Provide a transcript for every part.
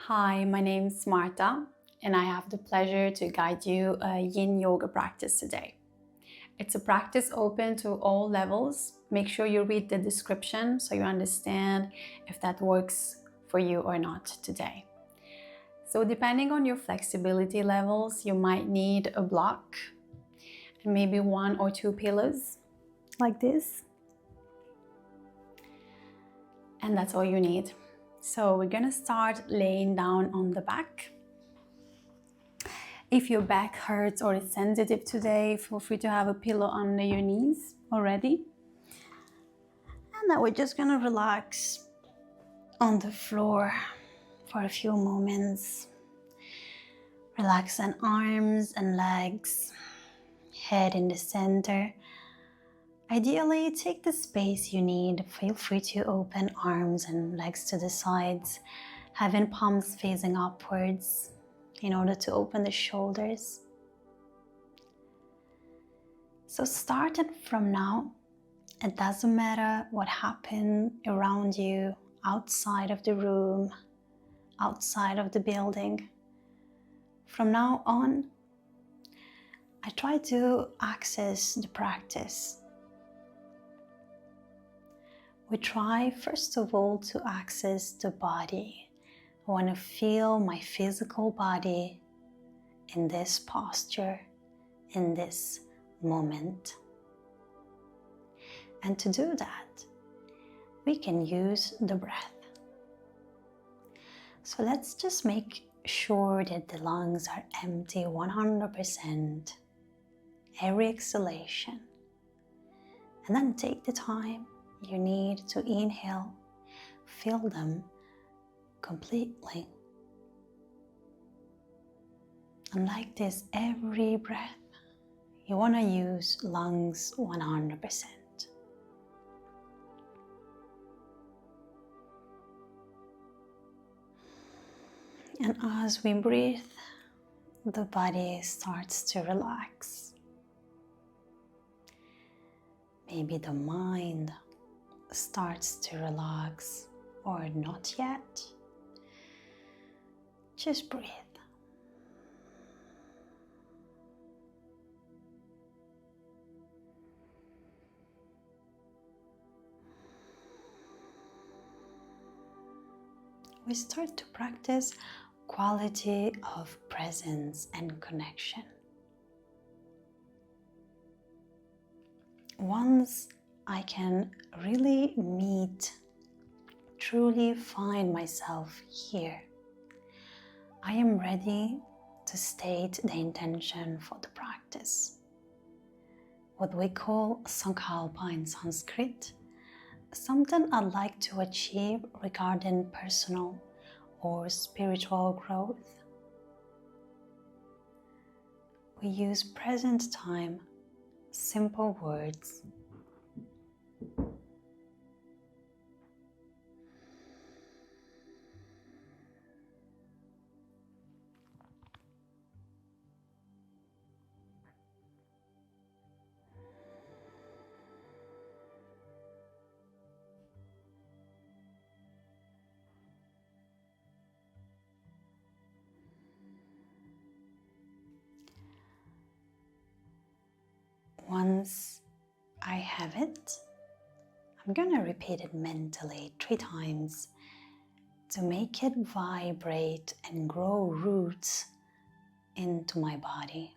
Hi, my name is Marta, and I have the pleasure to guide you a YIN Yoga practice today. It's a practice open to all levels. Make sure you read the description so you understand if that works for you or not today. So depending on your flexibility levels, you might need a block and maybe 1 or 2 pillows like this. And that's all you need. So we're gonna start laying down on the back. If your back hurts or is sensitive today, feel free to have a pillow under your knees already. And then we're just gonna relax on the floor for a few moments. Relax on arms and legs, head in the center. Ideally, take the space you need. Feel free to open arms and legs to the sides, having palms facing upwards in order to open the shoulders. So starting from now, it doesn't matter what happened around you, outside of the room, outside of the building. From now on, I try to access the practice. We try, first of all, to access the body. I want to feel my physical body in this posture, in this moment. And to do that, we can use the breath. So let's just make sure that the lungs are empty 100% every exhalation. And then take the time you need to inhale, fill them completely. And like this, every breath, you want to use lungs 100%. And as we breathe, the body starts to relax. Maybe the mind starts to relax, or not yet. Just breathe. We start to practice quality of presence and connection. Once I can really truly find myself here, I am ready to state the intention for the practice. What we call Sankalpa in Sanskrit, something I'd like to achieve regarding personal or spiritual growth. We use present time, simple words. Once I have it, I'm gonna repeat it mentally 3 times to make it vibrate and grow roots into my body.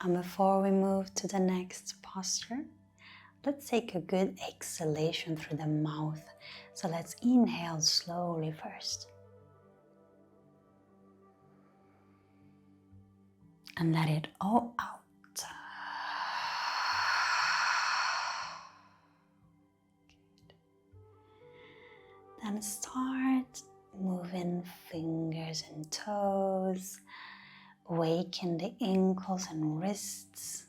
And before we move to the next posture, let's take a good exhalation through the mouth. So let's inhale slowly first. And let it all out. Good. Then start moving fingers and toes. Awaken the ankles and wrists.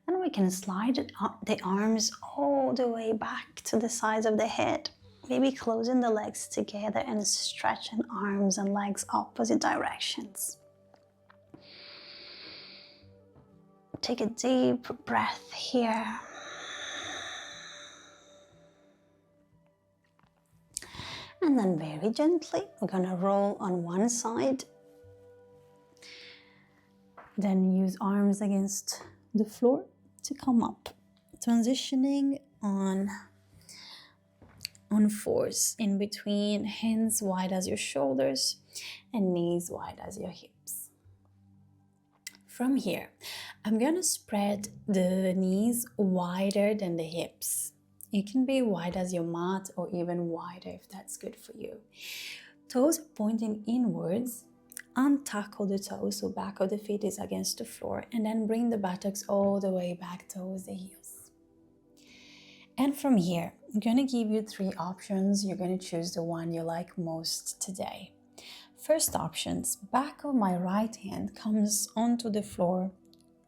Then we can slide the arms all the way back to the sides of the head. Maybe closing the legs together and stretching arms and legs opposite directions. Take a deep breath here. And then very gently, we're gonna roll on one side. Then use arms against the floor to come up. Transitioning on fours, in between, hands wide as your shoulders and knees wide as your hips. From here, I'm gonna spread the knees wider than the hips. It can be wide as your mat or even wider if that's good for you. Toes pointing inwards. Untackle the toes, so back of the feet is against the floor, and then bring the buttocks all the way back towards the heels. And from here, I'm gonna give you 3 options. You're gonna choose the one you like most today. First options, back of my right hand comes onto the floor,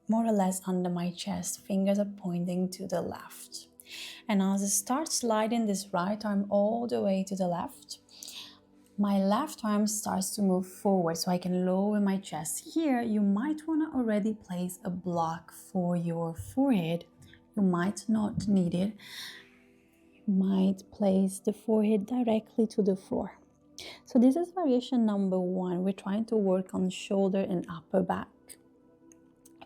more or less under my chest, fingers are pointing to the left. And as I start sliding this right arm all the way to the left, my left arm starts to move forward so I can lower my chest. Here, you might want to already place a block for your forehead. You might not need it. You might place the forehead directly to the floor. So this is variation number 1. We're trying to work on shoulder and upper back.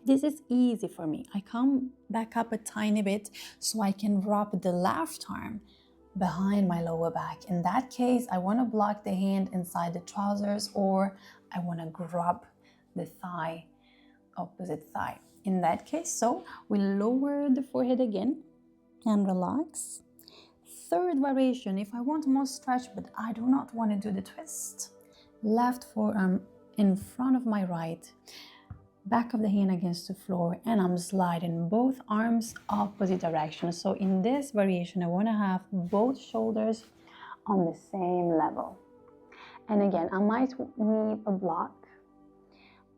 This is easy for me. I come back up a tiny bit so I can wrap the left arm behind my lower back. In that case, I want to block the hand inside the trousers, or I want to grab the thigh, opposite thigh. In that case, so we lower the forehead again and relax. Third variation, if I want more stretch, but I do not want to do the twist. Left forearm in front of my right, back of the hand against the floor, and I'm sliding both arms opposite direction. So in this variation, I want to have both shoulders on the same level. And again, I might need a block,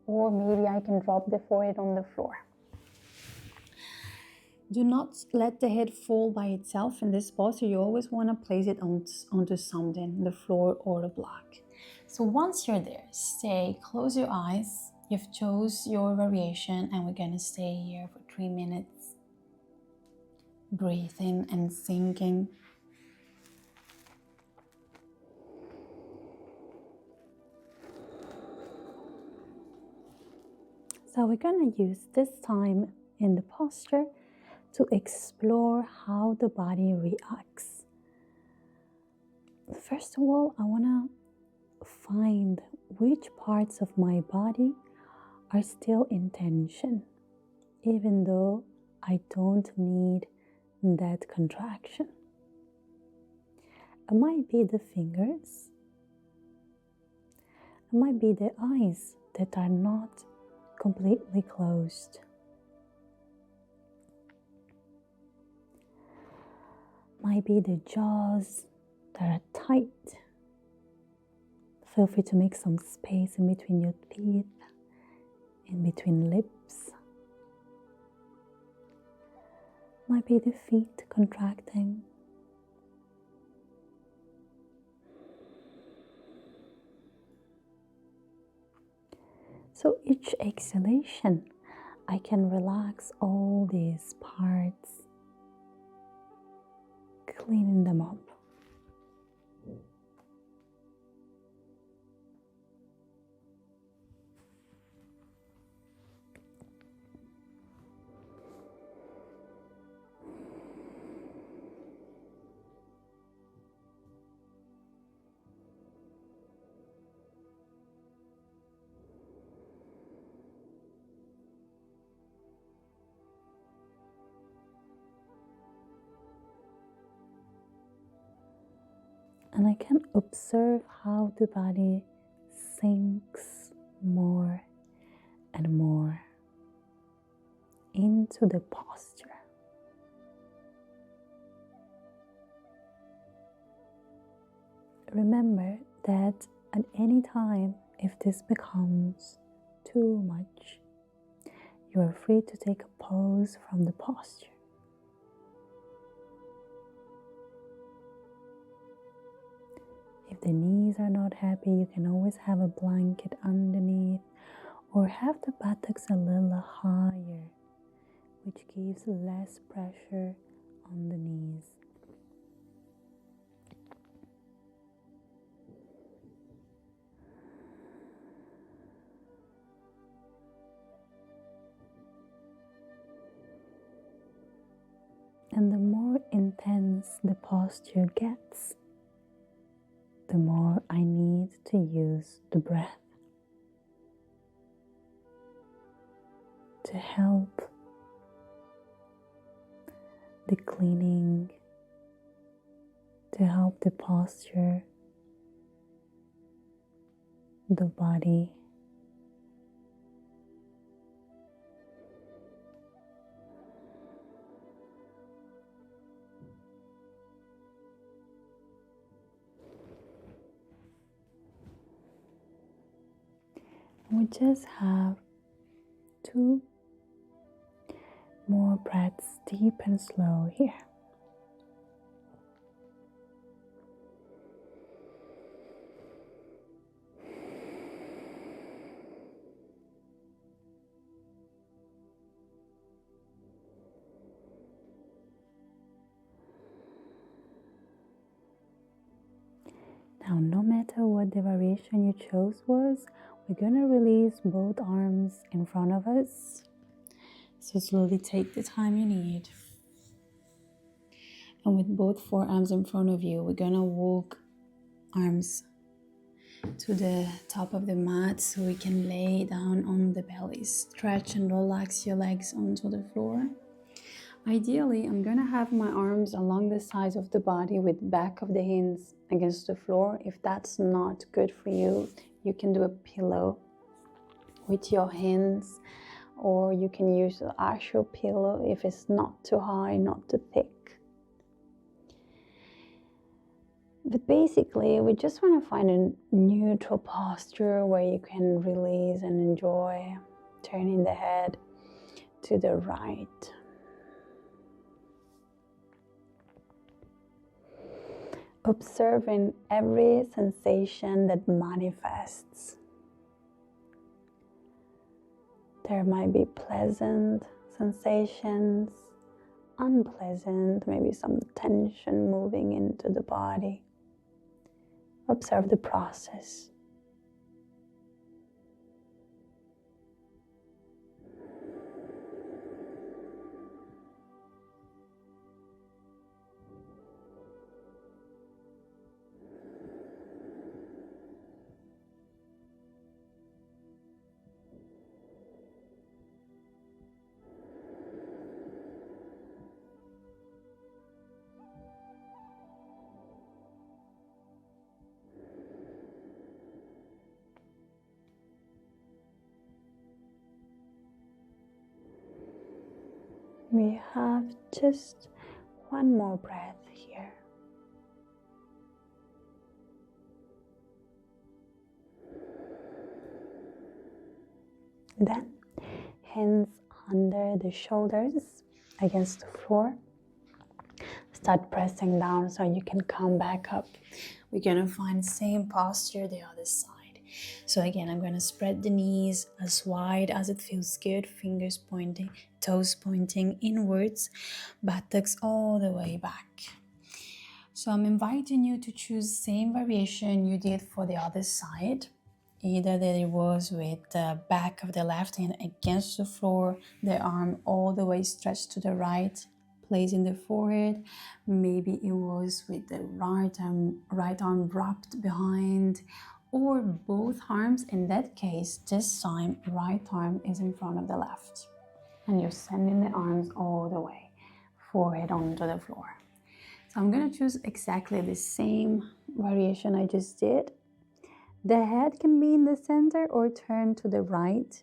or maybe I can drop the forehead on the floor. Do not let the head fall by itself in this posture. You always want to place it onto something, the floor or a block. So once you're there, stay, close your eyes. You've chose your variation, and we're gonna stay here for 3 minutes. Breathing and sinking. So we're gonna use this time in the posture to explore how the body reacts. First of all, I wanna find which parts of my body are still in tension, even though I don't need that contraction. It might be the fingers. It might be the eyes that are not completely closed. Might be the jaws that are tight. Feel free to make some space in between your teeth, in between lips. Might be the feet contracting. So each exhalation, I can relax all these parts, cleaning them up. And I can observe how the body sinks more and more into the posture. Remember that at any time, if this becomes too much, you are free to take a pause from the posture. If the knees are not happy, you can always have a blanket underneath or have the buttocks a little higher, which gives less pressure on the knees. And the more intense the posture gets, the more I need to use the breath to help the cleaning, to help the posture, the body. We just have 2 more breaths, deep and slow here. Now, no matter what the variation you chose was, we're going to release both arms in front of us. So slowly take the time you need. And with both forearms in front of you, we're going to walk arms to the top of the mat so we can lay down on the belly. Stretch and relax your legs onto the floor. Ideally, I'm going to have my arms along the sides of the body with back of the hands against the floor. If that's not good for you, you can do a pillow with your hands, or you can use the actual pillow if it's not too high, not too thick. But basically, we just want to find a neutral posture where you can release and enjoy turning the head to the right. Observing every sensation that manifests. There might be pleasant sensations, unpleasant, maybe some tension moving into the body. Observe the process. We have just one more breath here. Then, hands under the shoulders against the floor. Start pressing down so you can come back up. We're going to find the same posture the other side. So again, I'm going to spread the knees as wide as it feels good, fingers pointing, toes pointing inwards, buttocks all the way back. So I'm inviting you to choose the same variation you did for the other side. Either that it was with the back of the left hand against the floor, the arm all the way stretched to the right, placing the forehead. Maybe it was with the right arm wrapped behind, or both arms. In that case, this time, right arm is in front of the left. And you're sending the arms all the way, forehead onto the floor. So I'm gonna choose exactly the same variation I just did. The head can be in the center or turn to the right.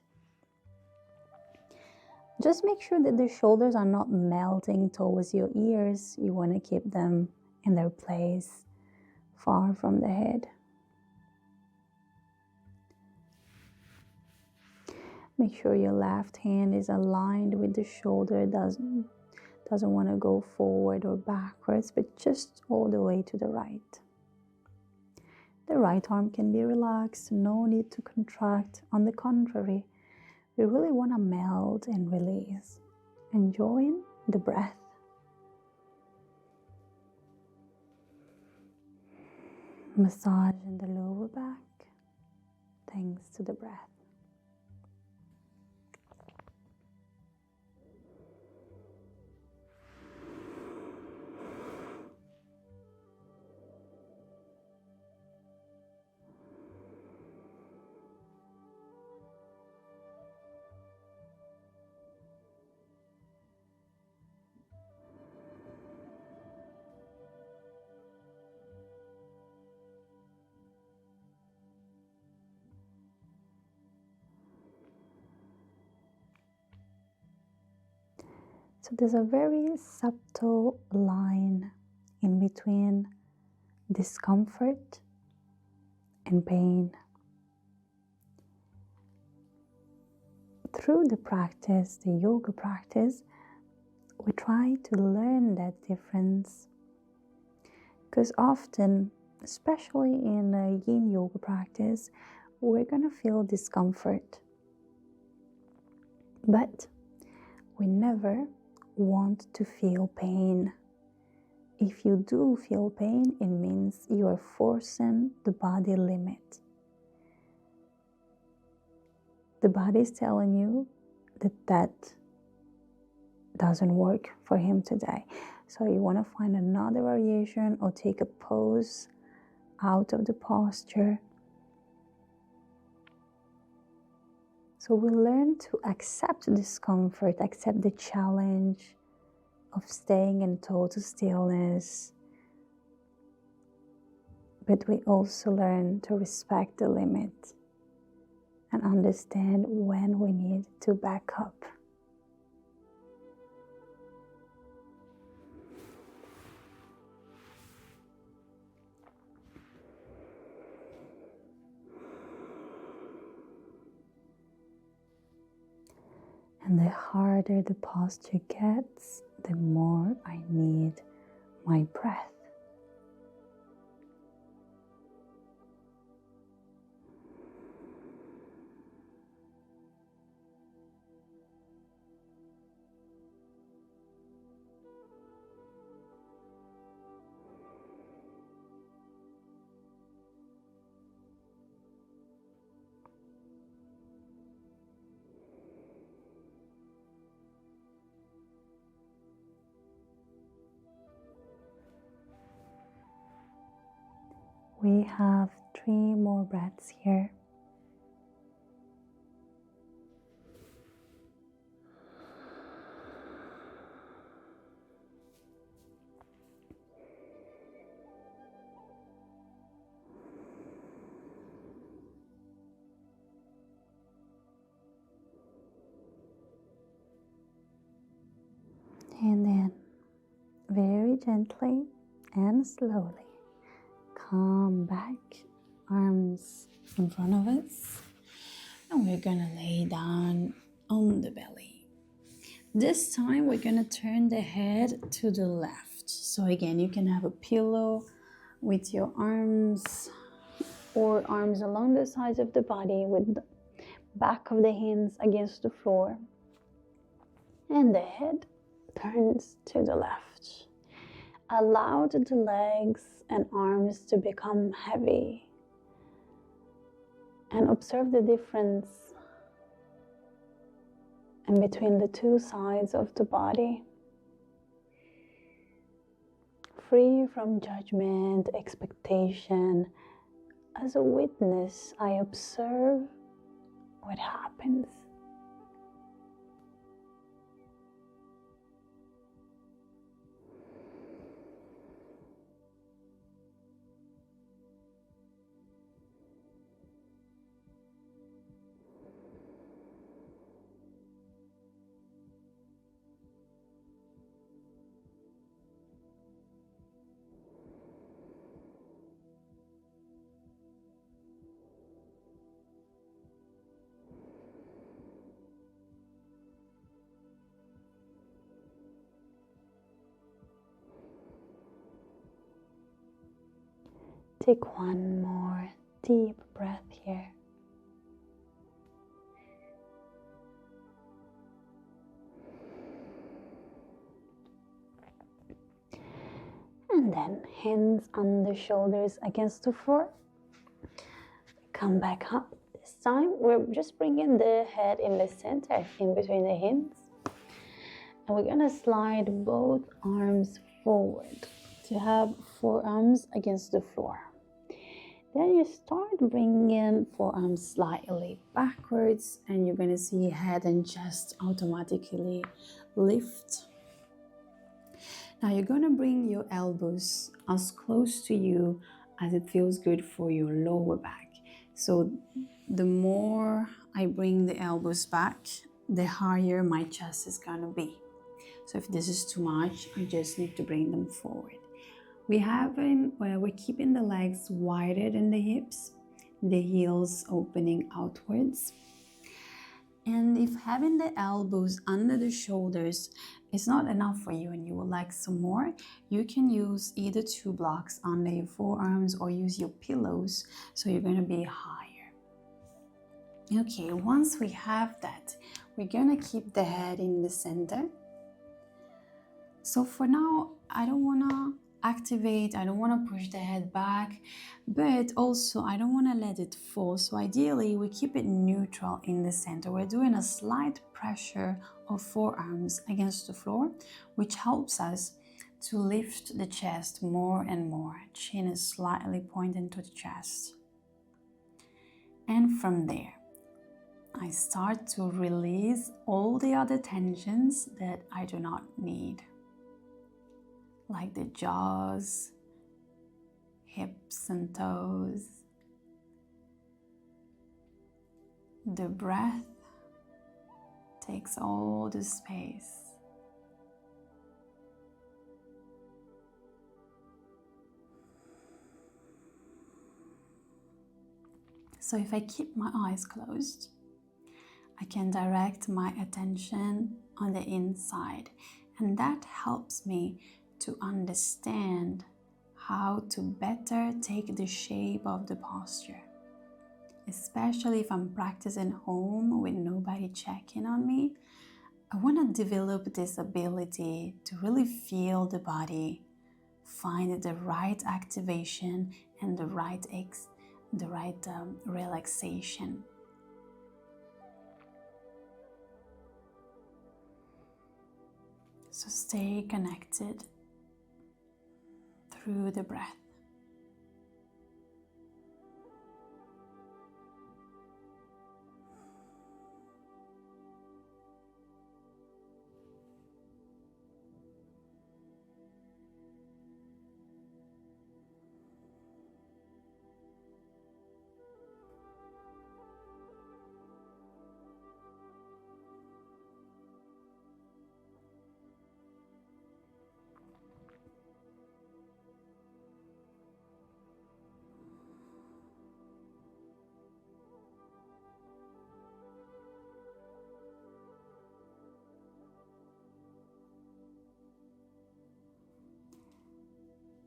Just make sure that the shoulders are not melting towards your ears. You want to keep them in their place, far from the head. Make sure your left hand is aligned with the shoulder, doesn't want to go forward or backwards, but just all the way to the right. The right arm can be relaxed, no need to contract. On the contrary, we really want to melt and release, enjoying the breath. Massage in the lower back, thanks to the breath. So there's a very subtle line in between discomfort and pain. Through the practice, the yoga practice, we try to learn that difference. Because often, especially in a YIN Yoga practice, we're going to feel discomfort. But we never want to feel pain. If you do feel pain, it means you are forcing the body limit. The body is telling you that doesn't work for him today. So you want to find another variation or take a pose out of the posture. So we learn to accept discomfort, accept the challenge of staying in total stillness. But we also learn to respect the limit and understand when we need to back up. And the harder the posture gets, the more I need my breath. We have 3 more breaths here. And then, very gently and slowly, come back, arms in front of us, and we're gonna lay down on the belly. This time we're gonna turn the head to the left. So again, you can have a pillow with your arms or arms along the sides of the body with the back of the hands against the floor. And the head turns to the left. Allow the legs and arms to become heavy. And observe the difference in between the 2 sides of the body. Free from judgment, expectation. As a witness, I observe what happens. take one more deep breath here. And then hands on the shoulders against the floor. Come back up. This time we're just bringing the head in the center, in between the hands. And we're gonna slide both arms forward to have forearms against the floor. Then you start bringing forearms slightly backwards, and you're gonna see head and chest automatically lift. Now you're gonna bring your elbows as close to you as it feels good for your lower back. So the more I bring the elbows back, the higher my chest is gonna be. So if this is too much, I just need to bring them forward. We're keeping the legs wider than the hips, the heels opening outwards. And if having the elbows under the shoulders is not enough for you and you would like some more, you can use either 2 blocks under your forearms or use your pillows, so you're going to be higher. Okay, once we have that, we're going to keep the head in the center. So for now, I don't want to activate, I don't want to push the head back, but also I don't want to let it fall. So ideally we keep it neutral in the center. We're doing a slight pressure of forearms against the floor, which helps us to lift the chest more and more. Chin is slightly pointing to the chest. And from there, I start to release all the other tensions that I do not need, like the jaws, hips and toes. The breath takes all the space. So if I keep my eyes closed, I can direct my attention on the inside, and that helps me to understand how to better take the shape of the posture. Especially if I'm practicing home with nobody checking on me, I want to develop this ability to really feel the body, find the right activation and the right relaxation. So stay connected through the breath.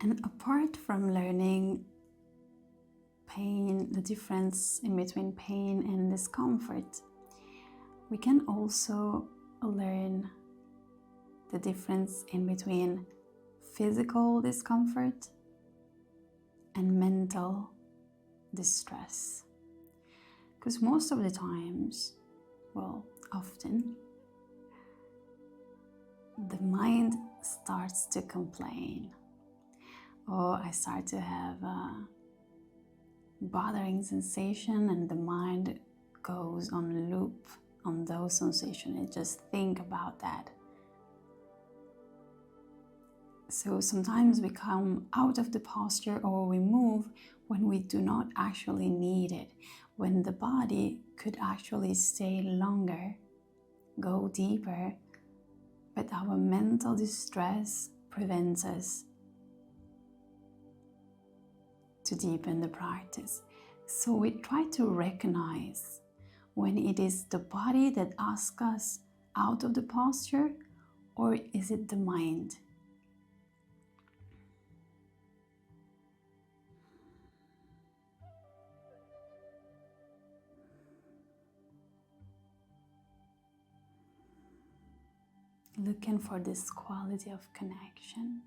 And apart from learning pain, the difference in between pain and discomfort, we can also learn the difference in between physical discomfort and mental distress. Because most of the times, often, the mind starts to complain. Or I start to have a bothering sensation, and the mind goes on loop on those sensations. It just think about that. So sometimes we come out of the posture or we move when we do not actually need it, when the body could actually stay longer, go deeper, but our mental distress prevents us to deepen the practice. So we try to recognize when it is the body that asks us out of the posture, or is it the mind? looking for this quality of connection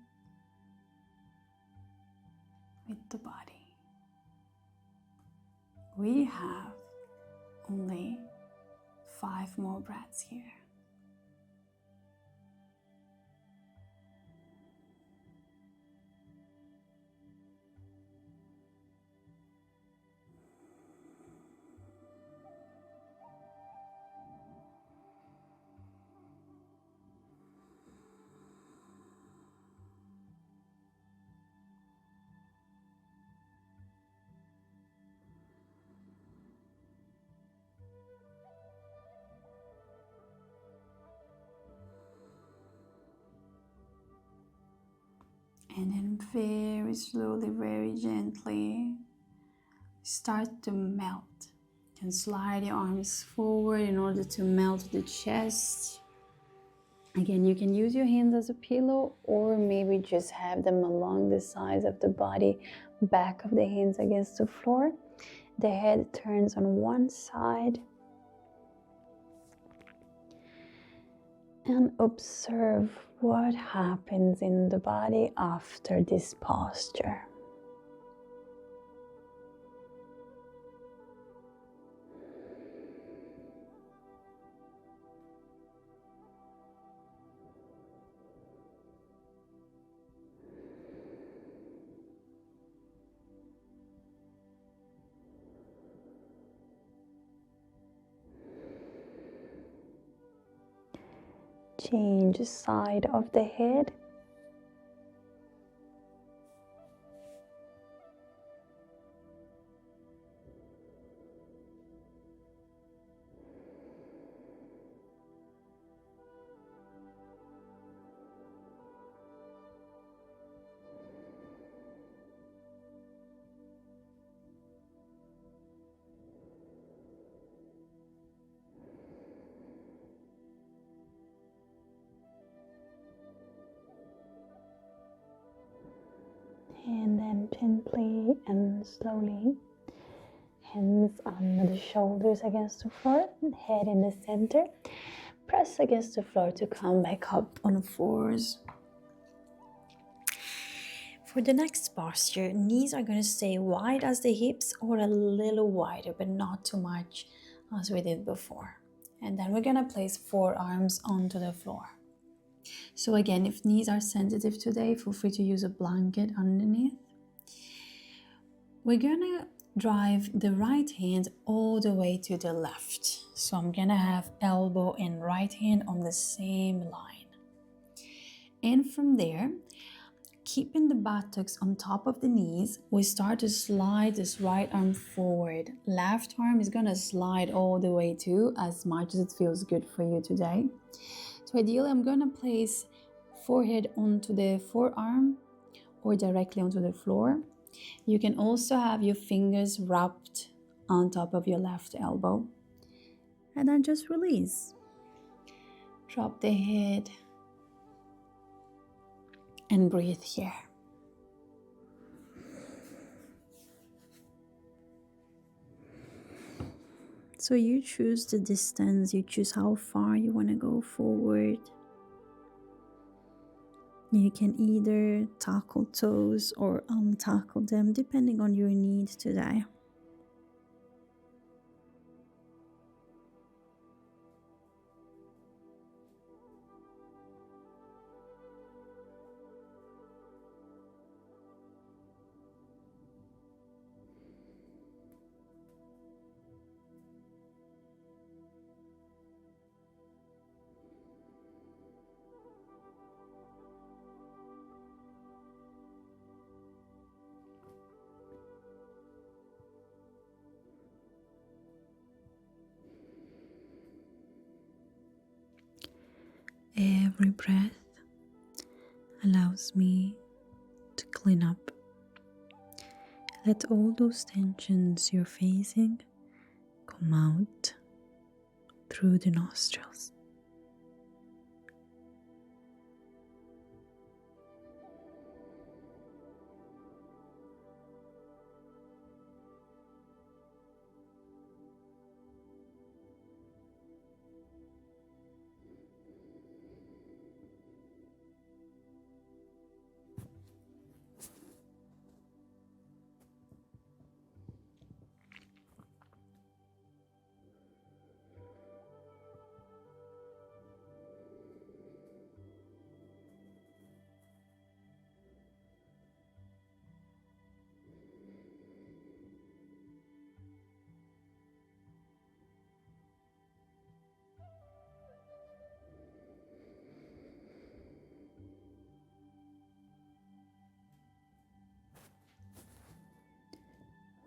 with the body. We have only 5 more breaths here. And then very slowly, very gently, start to melt. You can slide your arms forward in order to melt the chest. Again, you can use your hands as a pillow, or maybe just have them along the sides of the body, back of the hands against the floor. The head turns on one side. And observe what happens in the body after this posture. Change side of the head. And then gently and slowly, hands on the shoulders against the floor, head in the center. Press against the floor to come back up on 4s. For the next posture, knees are going to stay wide as the hips or a little wider, but not too much as we did before. And then we're going to place forearms onto the floor. So again, if knees are sensitive today, feel free to use a blanket underneath. We're going to drive the right hand all the way to the left. So I'm going to have elbow and right hand on the same line. And from there, keeping the buttocks on top of the knees, we start to slide this right arm forward. Left arm is going to slide all the way too, as much as it feels good for you today. So ideally, I'm going to place forehead onto the forearm or directly onto the floor. You can also have your fingers wrapped on top of your left elbow. And then just release. Drop the head and breathe here. So you choose the distance, you choose how far you want to go forward. You can either tackle toes or untackle them, depending on your needs today. Every breath allows me to clean up. Let all those tensions you're facing come out through the nostrils.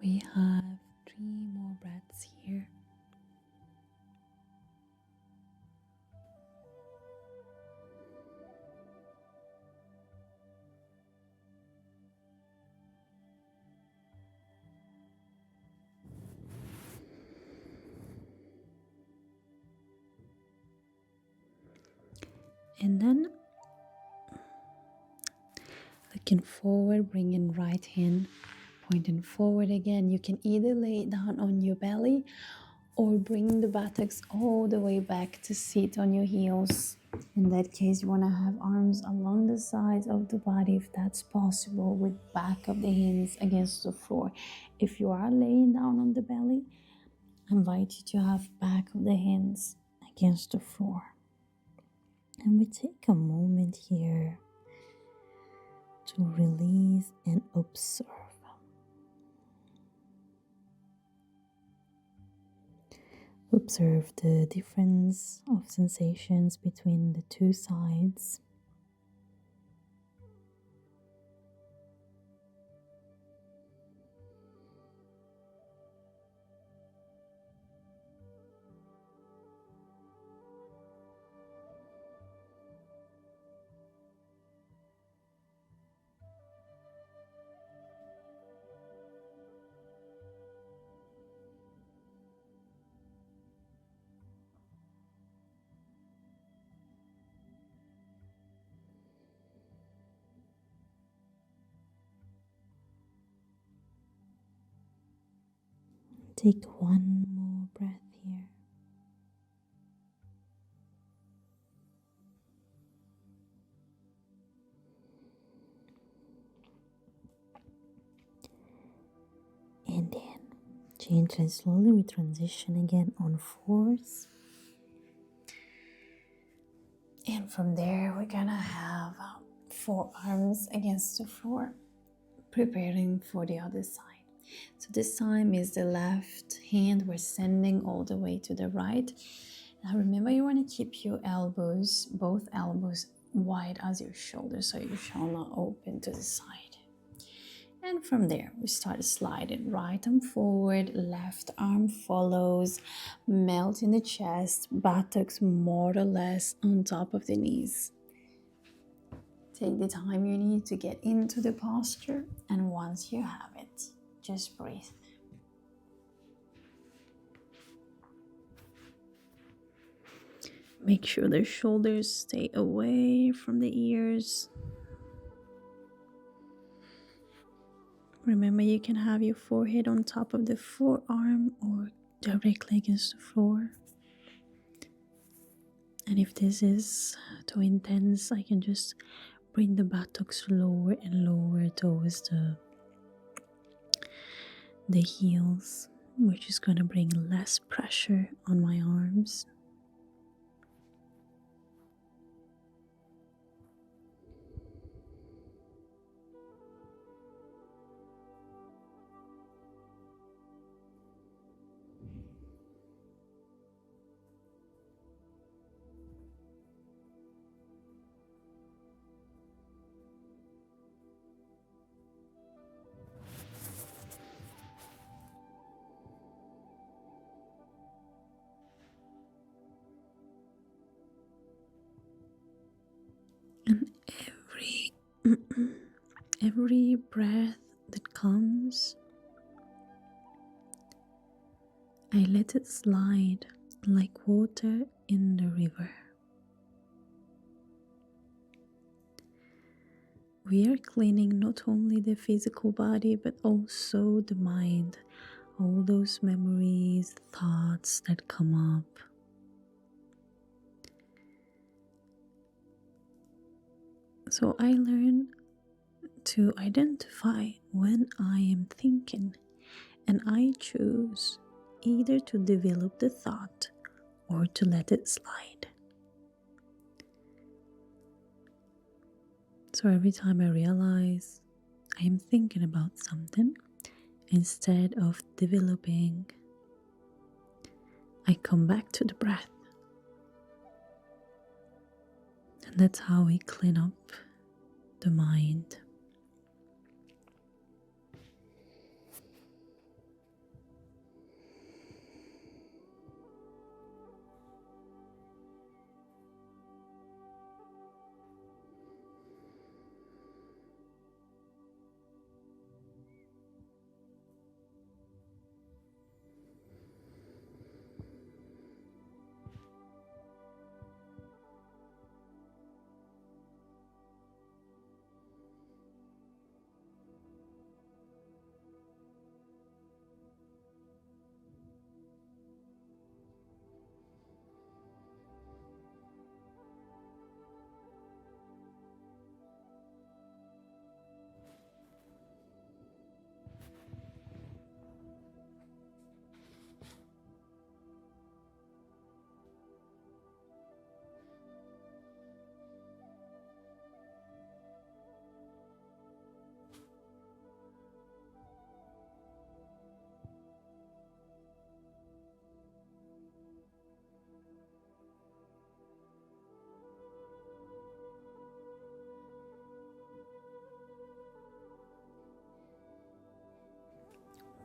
We have 3 more breaths here. And then looking forward, bringing right hand pointing forward again. You can either lay down on your belly or bring the buttocks all the way back to sit on your heels. In that case, you want to have arms along the sides of the body if that's possible, with back of the hands against the floor. If you are laying down on the belly, I invite you to have back of the hands against the floor. And we take a moment here to release and observe. Observe the difference of sensations between the two sides. Take one more breath here. And then gently and slowly we transition again on 4s. And from there we're gonna have 4 arms against the floor, preparing for the other side. So this time is the left hand, we're sending all the way to the right. Now remember, you want to keep your elbows, both elbows, wide as your shoulders, so your shoulder open to the side. And from there we start sliding right arm forward, left arm follows, melt in the chest, buttocks more or less on top of the knees. Take the time you need to get into the posture, and once you have it, just breathe. Make sure the shoulders stay away from the ears. Remember, you can have your forehead on top of the forearm or directly against the floor. And if this is too intense, I can just bring the buttocks lower and lower towards the heels, which is going to bring less pressure on my arms. And every breath that comes, I let it slide like water in the river. We are cleaning not only the physical body, but also the mind, all those memories, thoughts that come up. So I learn to identify when I am thinking, and I choose either to develop the thought or to let it slide. So every time I realize I am thinking about something, instead of developing, I come back to the breath. And that's how we clean up the mind.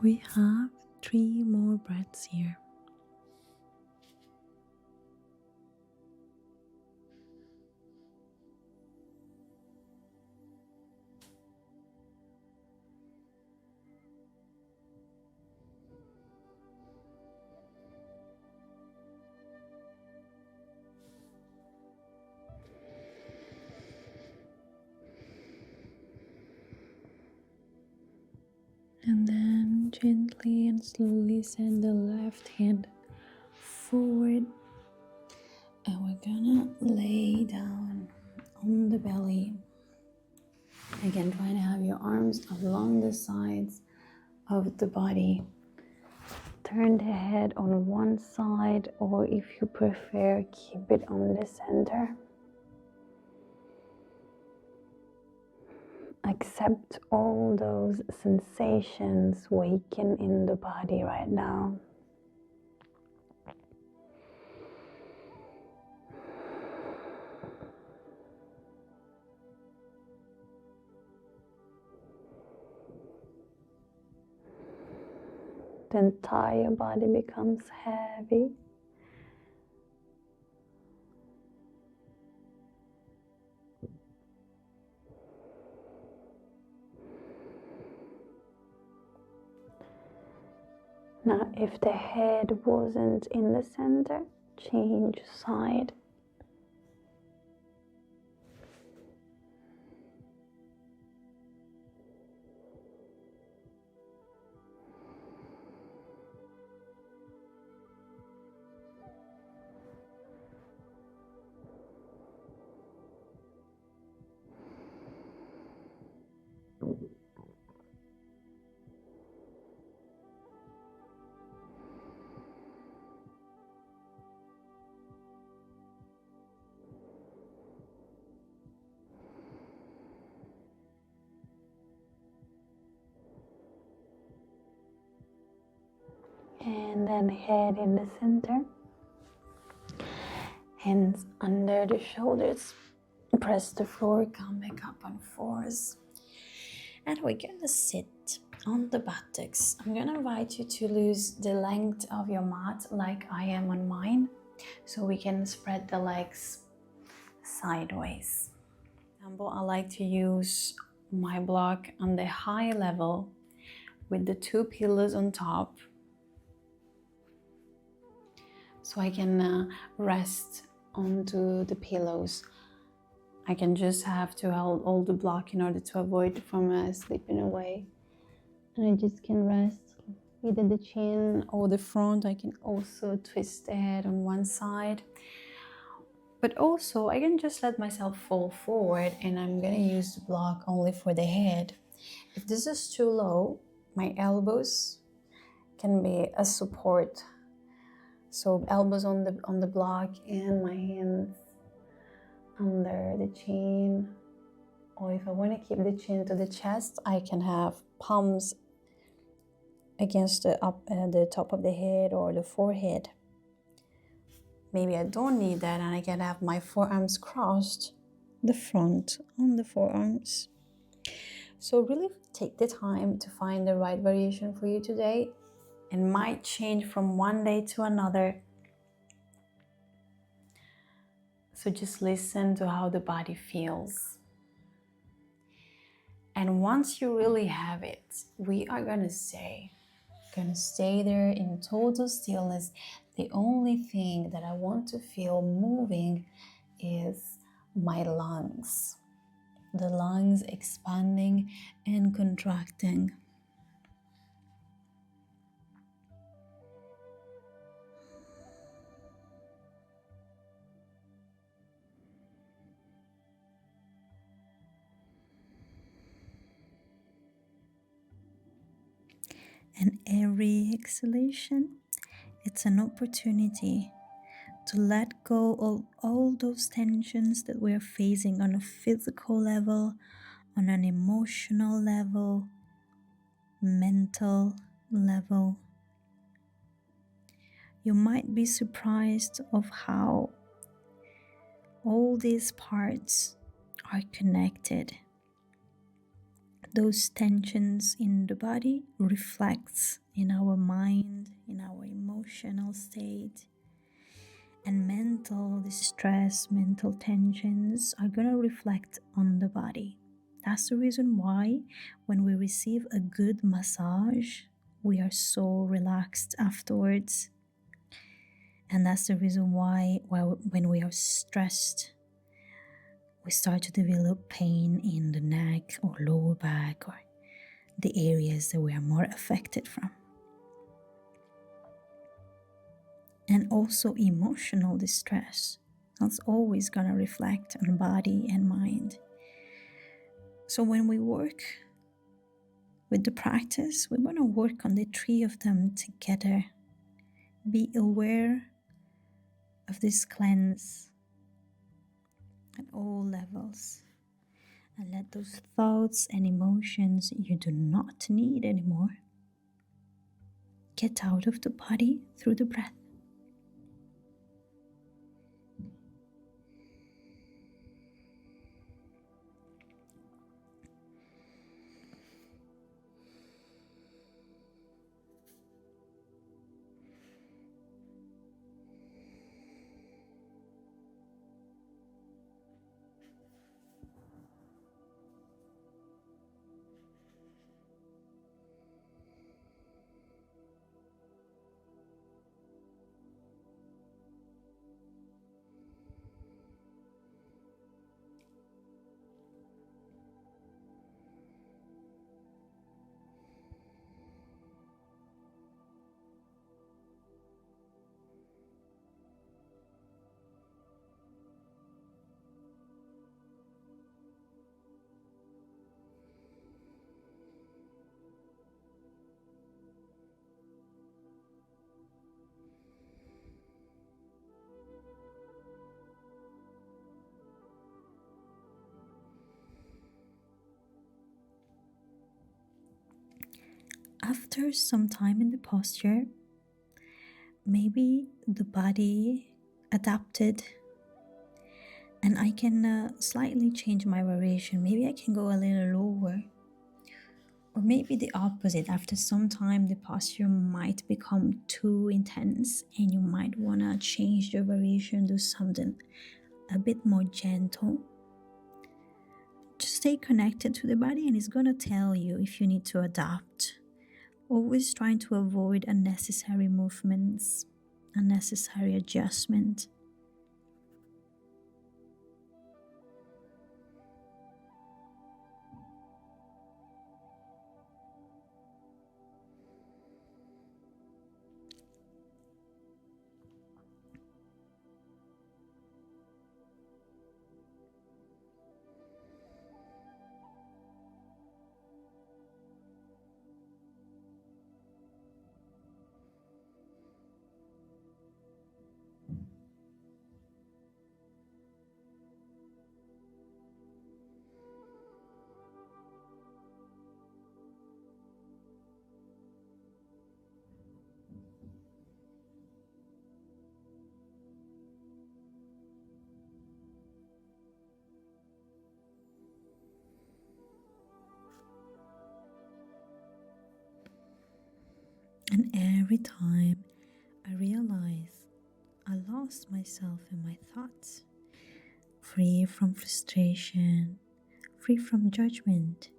We have 3 more breaths here. And then gently and slowly send the left hand forward. And we're gonna lay down on the belly. Again, try to have your arms along the sides of the body. Turn the head on one side, or if you prefer, keep it on the center. Accept all those sensations waking in the body right now. The entire body becomes heavy. Now, if the head wasn't in the center, change side. And then head in the center, hands under the shoulders, press the floor, come back up on 4s. And we're gonna sit on the buttocks. I'm gonna invite you to lose the length of your mat like I am on mine, so we can spread the legs sideways. For example, I like to use my block on the high level with the 2 pillows on top, so I can rest onto the pillows. I can just have to hold the block in order to avoid from slipping away. And I just can rest either the chin or the front. I can also twist the head on one side. But also I can just let myself fall forward, and I'm gonna use the block only for the head. If this is too low, my elbows can be a support. So elbows on the block and my hands under the chin. Or if I want to keep the chin to the chest, I can have palms against the top of the head or the forehead. Maybe I don't need that, and I can have my forearms crossed, the front on the forearms. So really take the time to find the right variation for you today. It might change from one day to another. So just listen to how the body feels. And once you really have it, we are gonna stay there in total stillness. The only thing that I want to feel moving is my lungs. The lungs expanding and contracting. And every exhalation, it's an opportunity to let go of all those tensions that we're facing on a physical level, on an emotional level, mental level. You might be surprised of how all these parts are connected. those tensions in the body reflects in our mind, in our emotional state, and mental distress, mental tensions are going to reflect on the body. That's the reason why when we receive a good massage, we are so relaxed afterwards. And that's the reason why when we are stressed, we start to develop pain in the neck or lower back or the areas that we are more affected from. And also emotional distress. That's always going to reflect on body and mind. So when we work with the practice, we want to work on the three of them together. Be aware of this cleanse at all levels. And let those thoughts and emotions you do not need anymore get out of the body through the breath. After some time in the posture, maybe the body adapted and I can slightly change my variation. Maybe I can go a little lower. Or maybe the opposite. After some time, the posture might become too intense and you might want to change your variation, do something a bit more gentle. Just stay connected to the body and it's going to tell you if you need to adapt. Always trying to avoid unnecessary movements, unnecessary adjustment. And every time I realize I lost myself in my thoughts, free from frustration, free from judgment,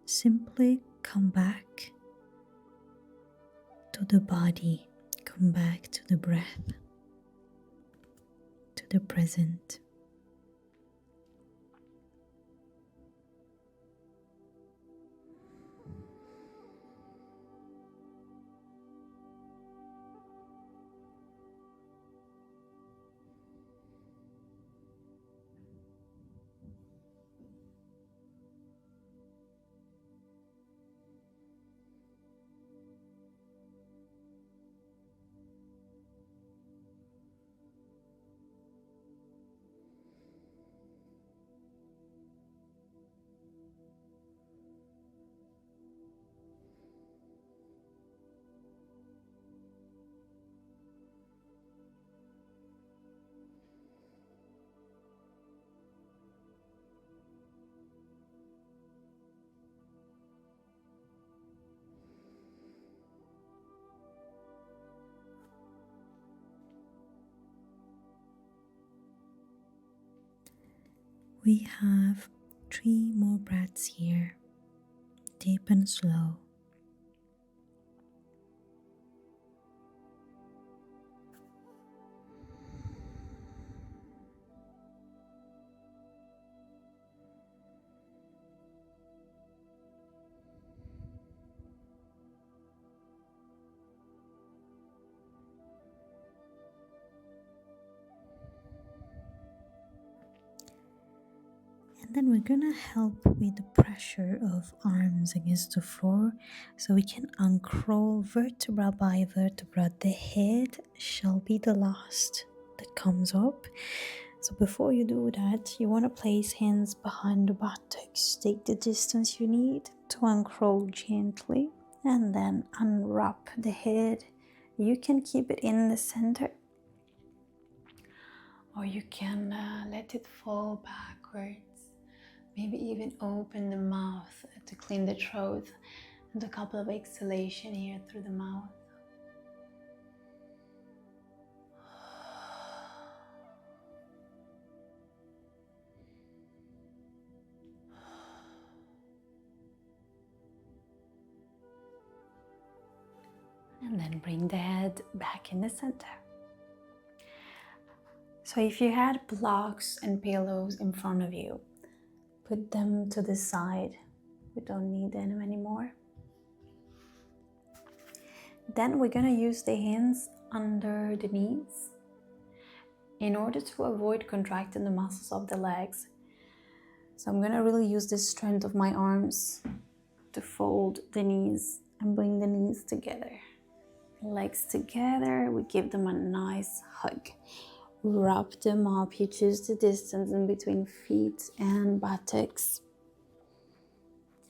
simply come back to the body, come back to the breath, to the present. We have 3 more breaths here, deep and slow. And then we're gonna help with the pressure of arms against the floor so we can uncrawl vertebra by vertebra. The head shall be the last that comes up. So before you do that, you want to place hands behind the buttocks. Take the distance you need to uncrawl gently and then unwrap the head. You can keep it in the center, or you can let it fall backwards. Maybe even open the mouth to clean the throat, and a couple of exhalation here through the mouth. And then bring the head back in the center. So if you had blocks and pillows in front of you, put them to the side. We don't need them anymore. Then we're gonna use the hands under the knees in order to avoid contracting the muscles of the legs. So I'm gonna really use the strength of my arms to fold the knees and bring the knees together. Legs together, we give them a nice hug. Wrap them up, you choose the distance in between feet and buttocks.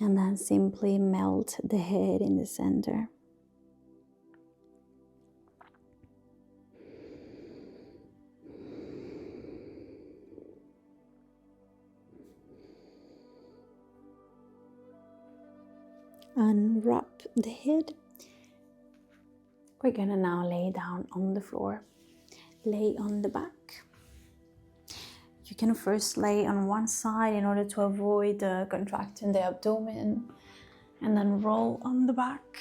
And then simply melt the head in the center. Unwrap the head. We're gonna now lay down on the floor. Lay on the back. You can first lay on one side in order to avoid contracting the abdomen, and then roll on the back.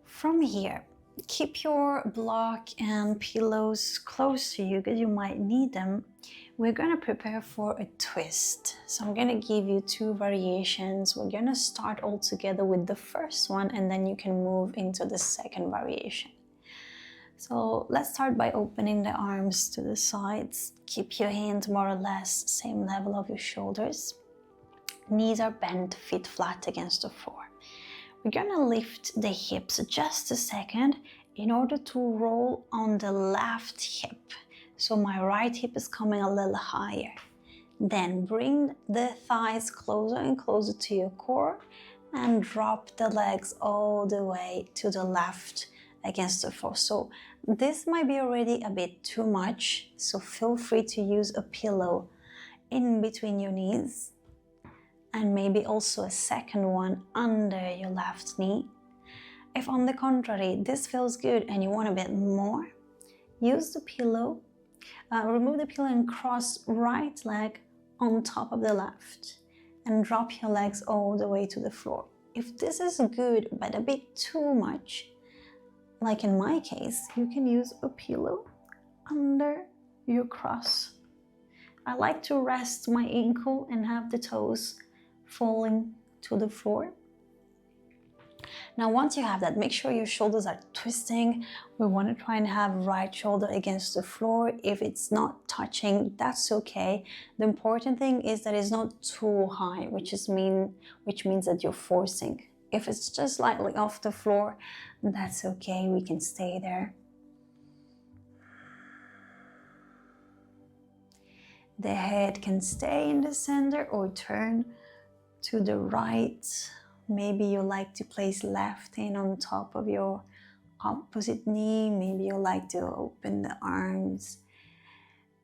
From here, keep your block and pillows close to you because you might need them. We're gonna prepare for a twist. So I'm gonna give you 2 variations. We're gonna start all together with the first one, and then you can move into the second variation. So let's start by opening the arms to the sides. Keep your hands more or less same level of your shoulders. Knees are bent, feet flat against the floor. We're gonna lift the hips just a second in order to roll on the left hip. So my right hip is coming a little higher. Then bring the thighs closer and closer to your core and drop the legs all the way to the left against the floor. So this might be already a bit too much, so feel free to use a pillow in between your knees, and maybe also a second one under your left knee. If on the contrary this feels good and you want a bit more, use the pillow, remove the pillow and cross right leg on top of the left and drop your legs all the way to the floor. If this is good but a bit too much, like in my case, you can use a pillow under your cross. I like to rest my ankle and have the toes falling to the floor. Now once you have that, make sure your shoulders are twisting. We want to try and have right shoulder against the floor. If it's not touching, that's okay. The important thing is that it's not too high, which means that you're forcing. If it's just slightly off the floor, that's okay, we can stay there. The head can stay in the center or turn to the right. Maybe you like to place left hand on top of your opposite knee. Maybe you like to open the arms.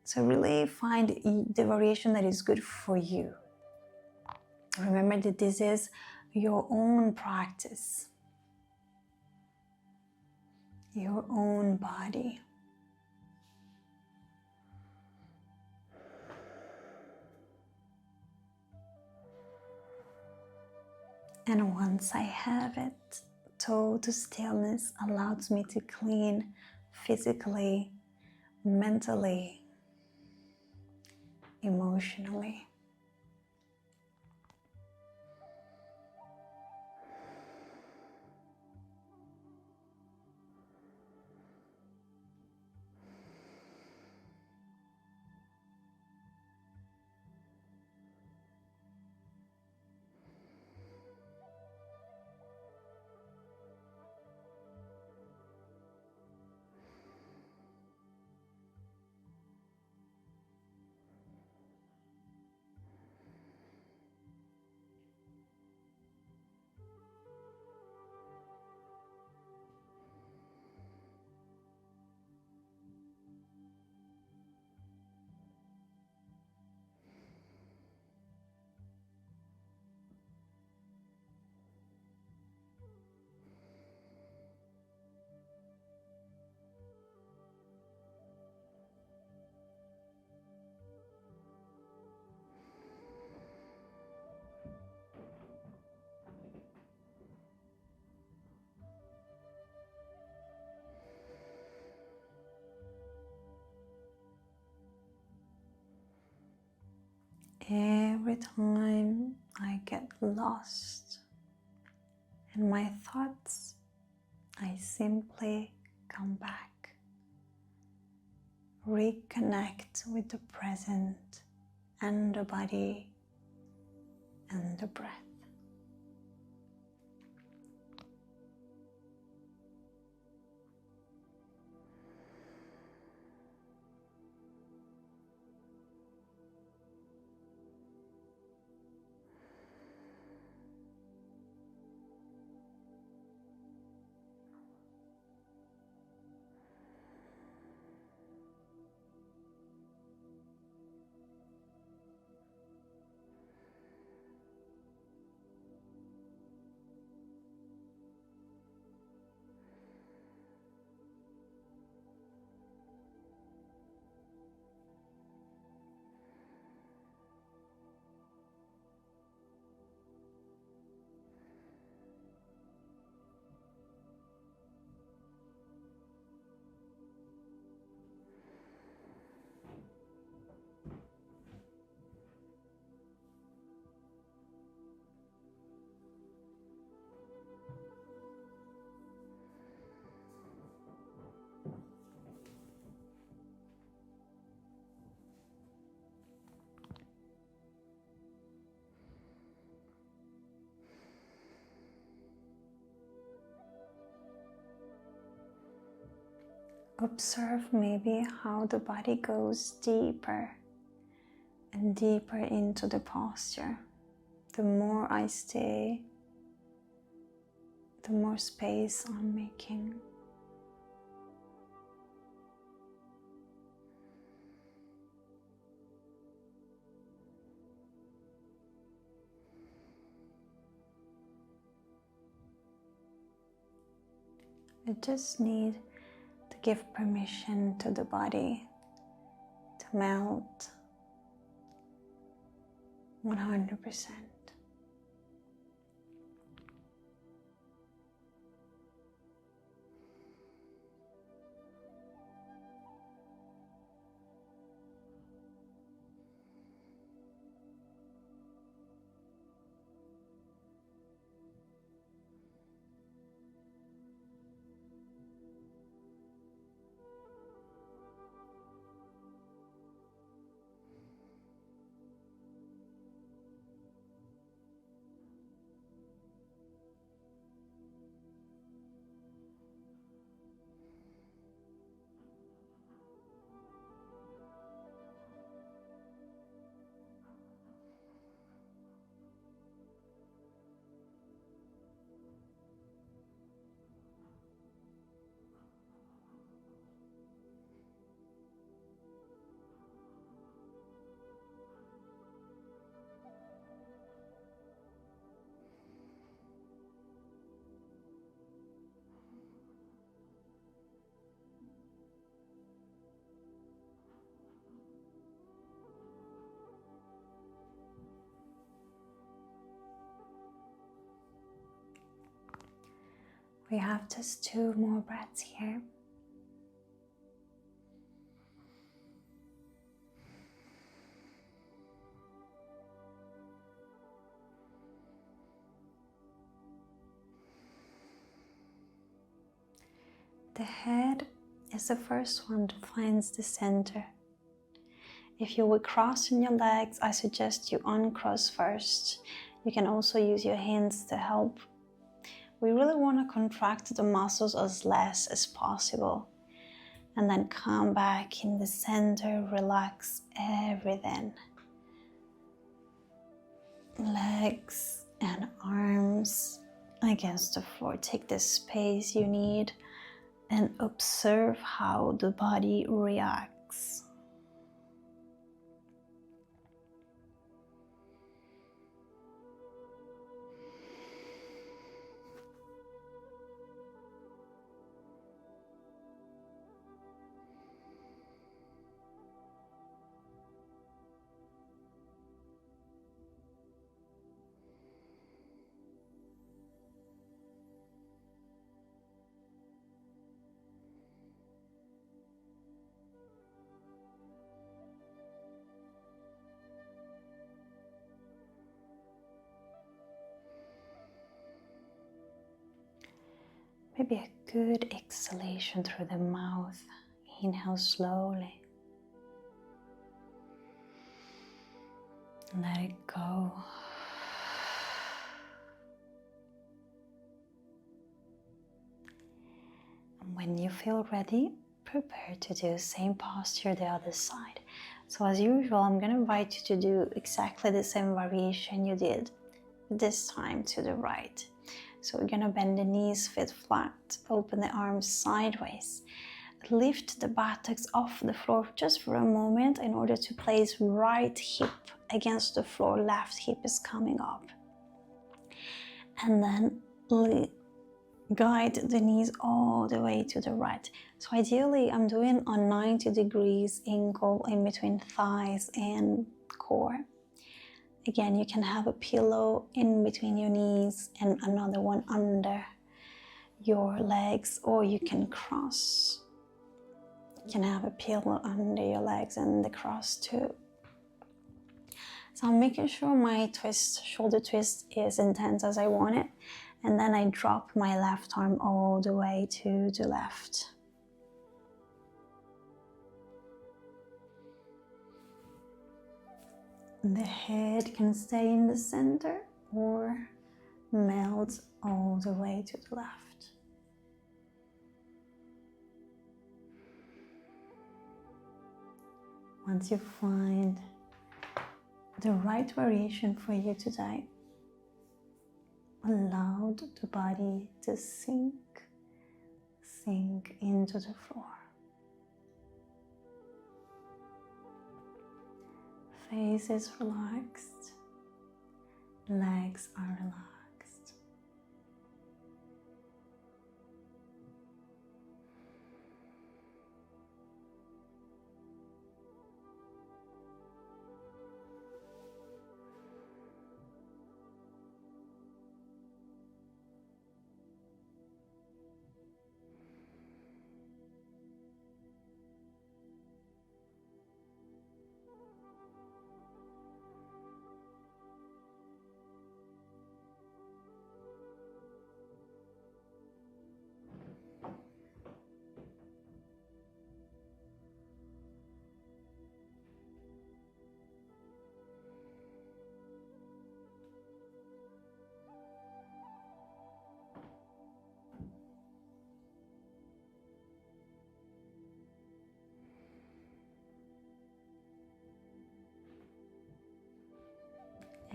So really find the variation that is good for you. Remember that this is your own practice, your own body. And once I have it, total stillness allows me to clean physically, mentally, emotionally. Every time I get lost in my thoughts, I simply come back, reconnect with the present and the body and the breath. Observe maybe how the body goes deeper and deeper into the posture. The more I stay, the more space I'm making. I just need to give permission to the body to melt 100%. We have just 2 more breaths here. The head is the first one that finds the center. If you will cross in your legs, I suggest you uncross first. You can also use your hands to help. We really want to contract the muscles as less as possible. And then come back in the center, relax everything. Legs and arms against the floor. Take the space you need and observe how the body reacts. Maybe a good exhalation through the mouth. Inhale slowly. Let it go. And when you feel ready, prepare to do the same posture the other side. So as usual, I'm going to invite you to do exactly the same variation you did, this time to the right. So we're going to bend the knees, feet flat, open the arms sideways. Lift the buttocks off the floor just for a moment in order to place right hip against the floor, left hip is coming up. And then guide the knees all the way to the right. So ideally I'm doing a 90 degrees angle in between thighs and core. Again, you can have a pillow in between your knees and another one under your legs, or you can cross. You can have a pillow under your legs and the cross too. So I'm making sure my twist, shoulder twist is intense as I want it. And then I drop my left arm all the way to the left. The head can stay in the center or melt all the way to the left. Once you find the right variation for you today, allow the body to sink into the floor. Face is relaxed, legs are relaxed.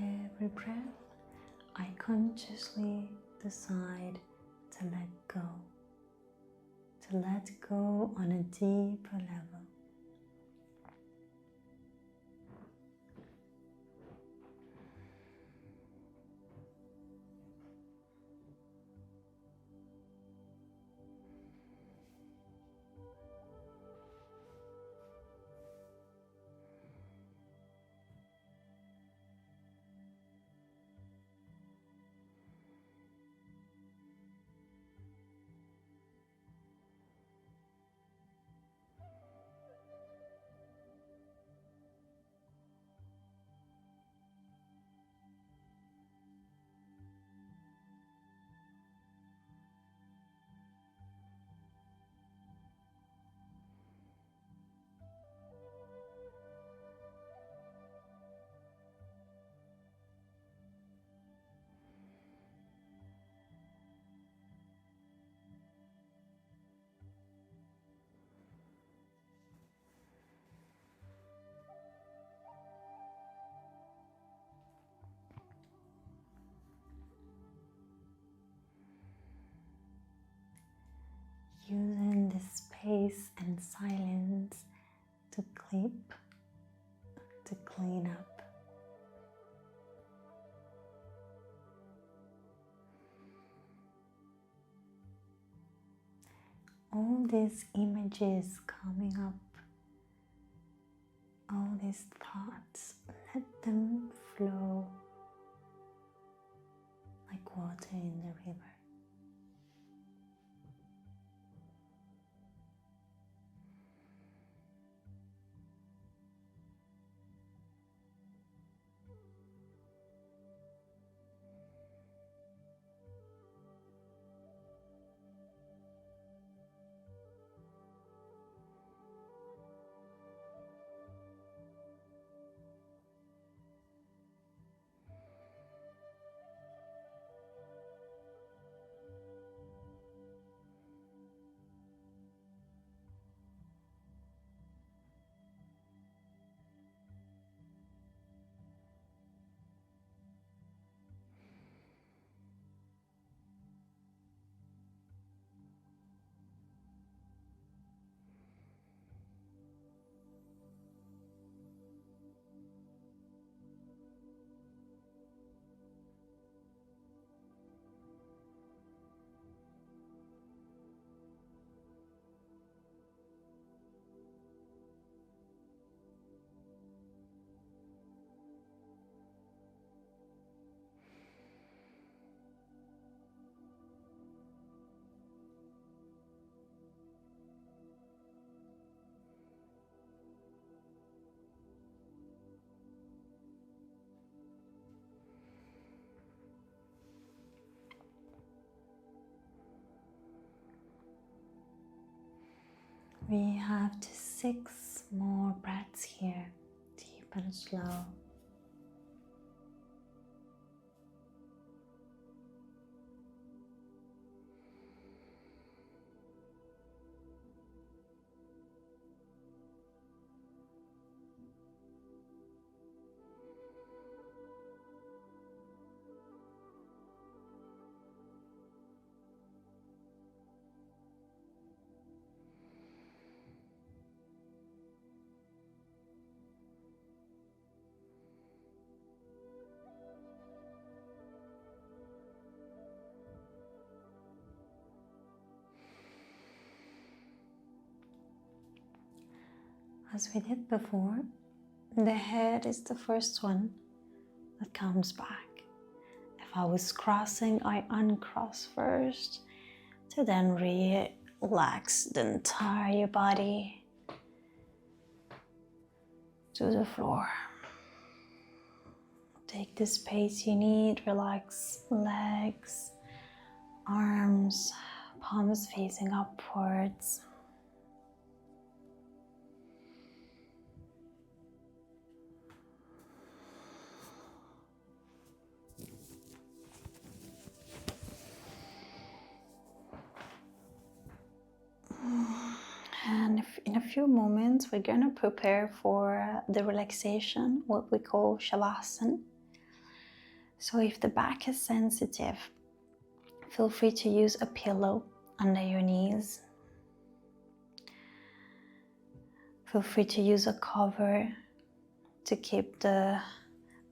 Every breath, I consciously decide to let go on a deeper level. and silence to clip, to clean up. All these images coming up, all these thoughts, let them flow like water in the river. We have 6 more breaths here, deep and slow. As we did before, the head is the first one that comes back. If I was crossing, I uncross first to then relax the entire body to the floor. Take the space you need, relax legs, arms, palms facing upwards. And in a few moments, we're going to prepare for the relaxation, what we call shavasana. So if the back is sensitive, feel free to use a pillow under your knees. Feel free to use a cover to keep the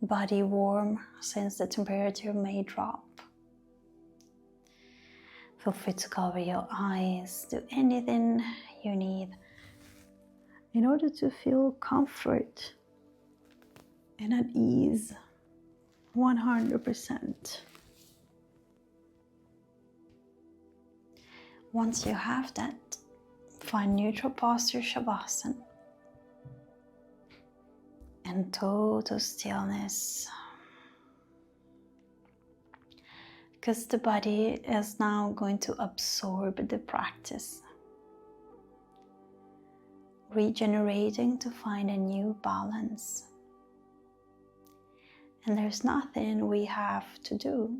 body warm since the temperature may drop. Feel free to cover your eyes, do anything you need in order to feel comfort and at ease 100%. Once you have that, find neutral posture shavasana and total stillness. Because the body is now going to absorb the practice, regenerating to find a new balance. And there's nothing we have to do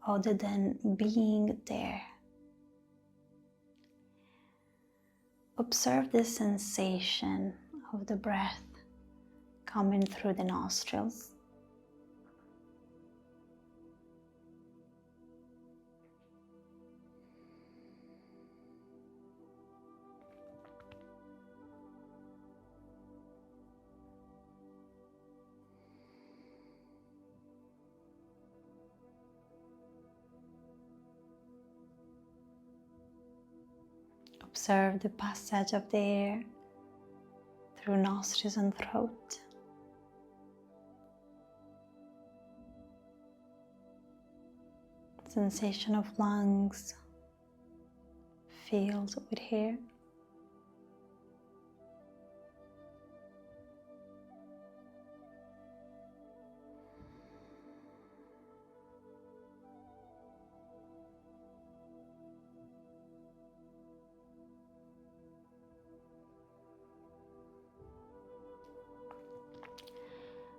other than being there. Observe the sensation of the breath coming through the nostrils. Observe the passage of the air through nostrils and throat. Sensation of lungs filled with air.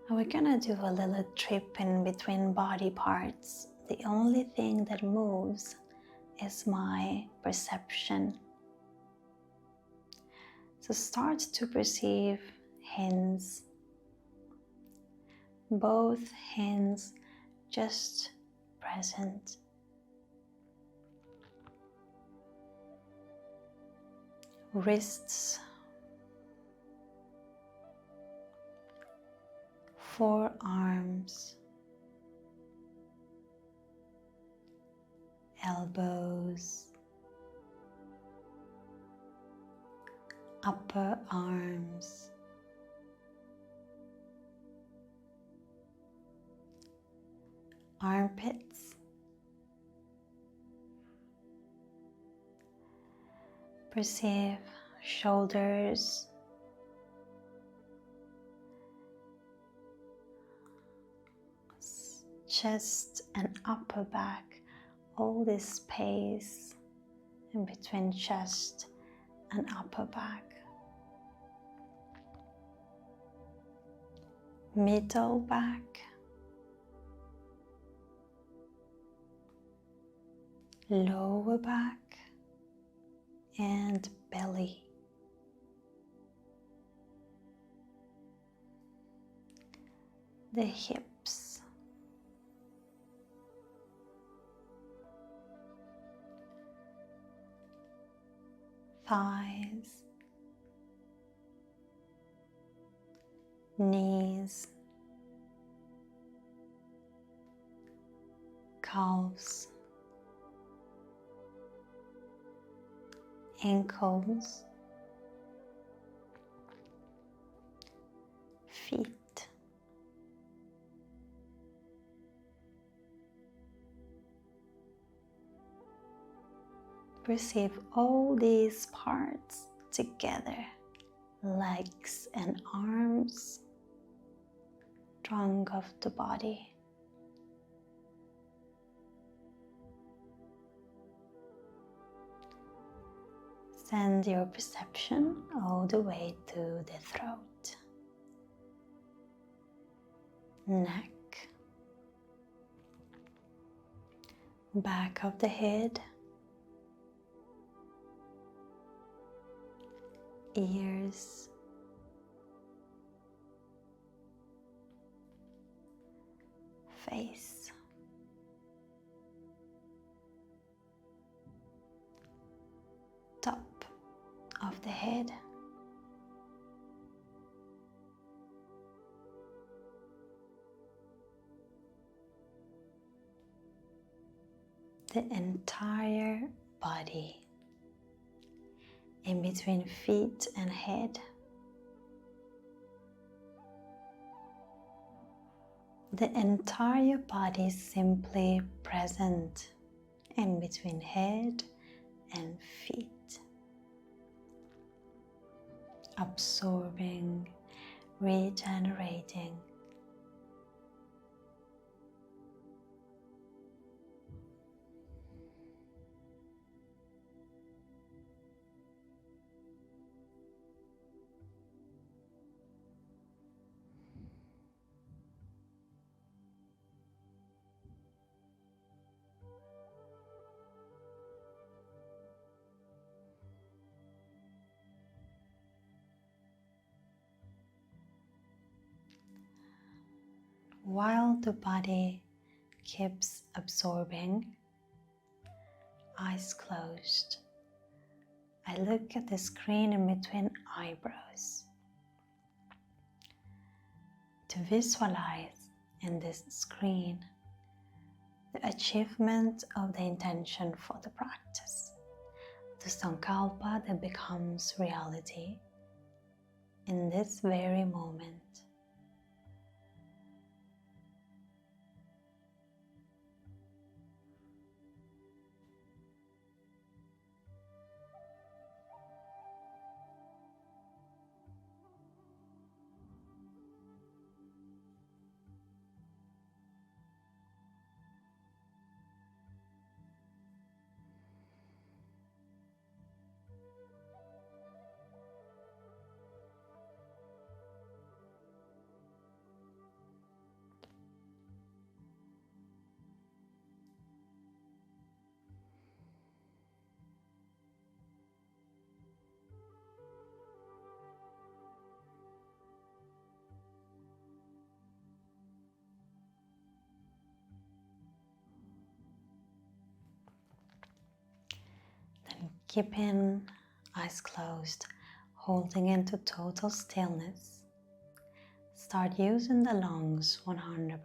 And we're gonna do a little trip in between body parts. The only thing that moves is my perception. So start to perceive hands, both hands just present. Wrists, forearms, elbows, upper arms, armpits, perceive shoulders, chest and upper back, all this space in between chest and upper back. Middle back, lower back, and belly. The hips, thighs, knees, calves, ankles, feet. Perceive all these parts together, legs and arms, trunk of the body. Send your perception all the way to the throat, neck, back of the head, ears, face, top of the head, the entire body, in between feet and head, the entire body simply present in between head and feet, absorbing, regenerating. While the body keeps absorbing, eyes closed, I look at the screen in between eyebrows to visualize in this screen the achievement of the intention for the practice. the sankalpa that becomes reality in this very moment. Keeping eyes closed, holding into total stillness. Start using the lungs 100%.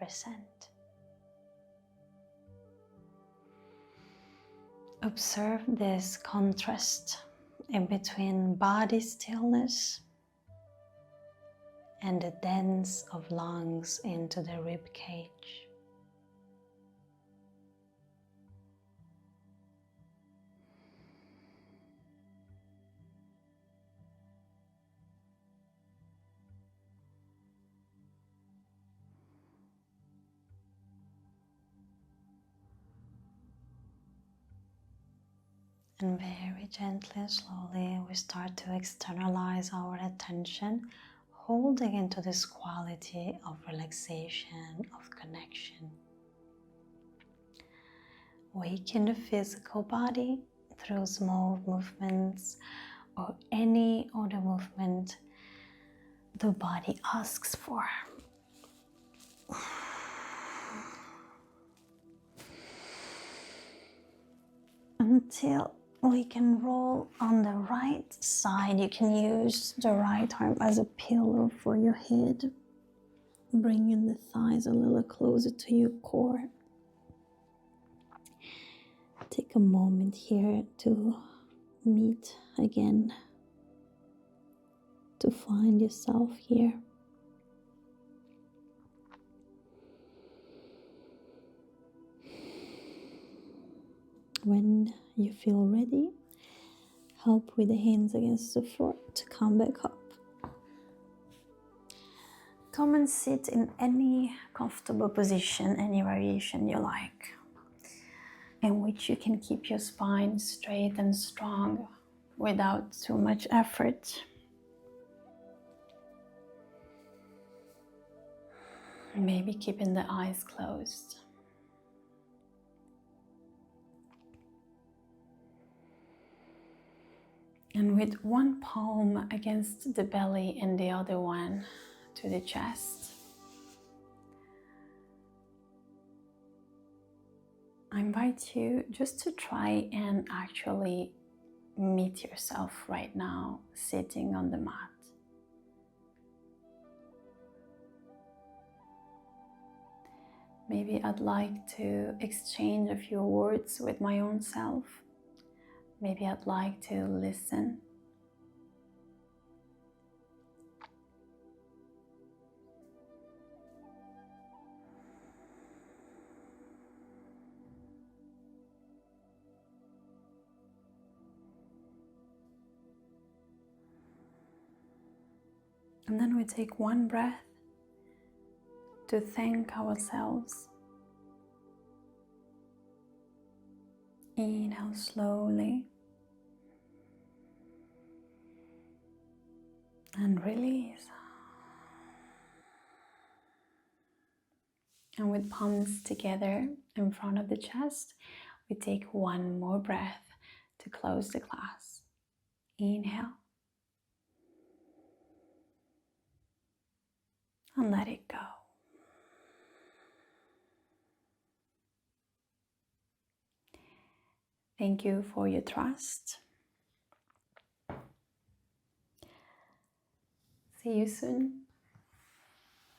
Observe this contrast in between body stillness and the dance of lungs into the rib cage. And very gently and slowly we start to externalize our attention, holding into this quality of relaxation, of connection. Waking the physical body through small movements or any other movement the body asks for. Until we can roll on the right side. You can use the right arm as a pillow for your head, bringing the thighs a little closer to your core. Take a moment here to meet again, to find yourself here. When you feel ready, help with the hands against the floor to come back up. Come and sit in any comfortable position, any variation you like, in which you can keep your spine straight and strong without too much effort. Maybe keeping the eyes closed. And with one palm against the belly and the other one to the chest, I invite you just to try and actually meet yourself right now, sitting on the mat. Maybe I'd like to exchange a few words with my own self. Maybe I'd like to listen. And then we take one breath to thank ourselves. Inhale slowly. And release. And with palms together in front of the chest, we take one more breath to close the class. Inhale. And let it go. Thank you for your trust. See you soon.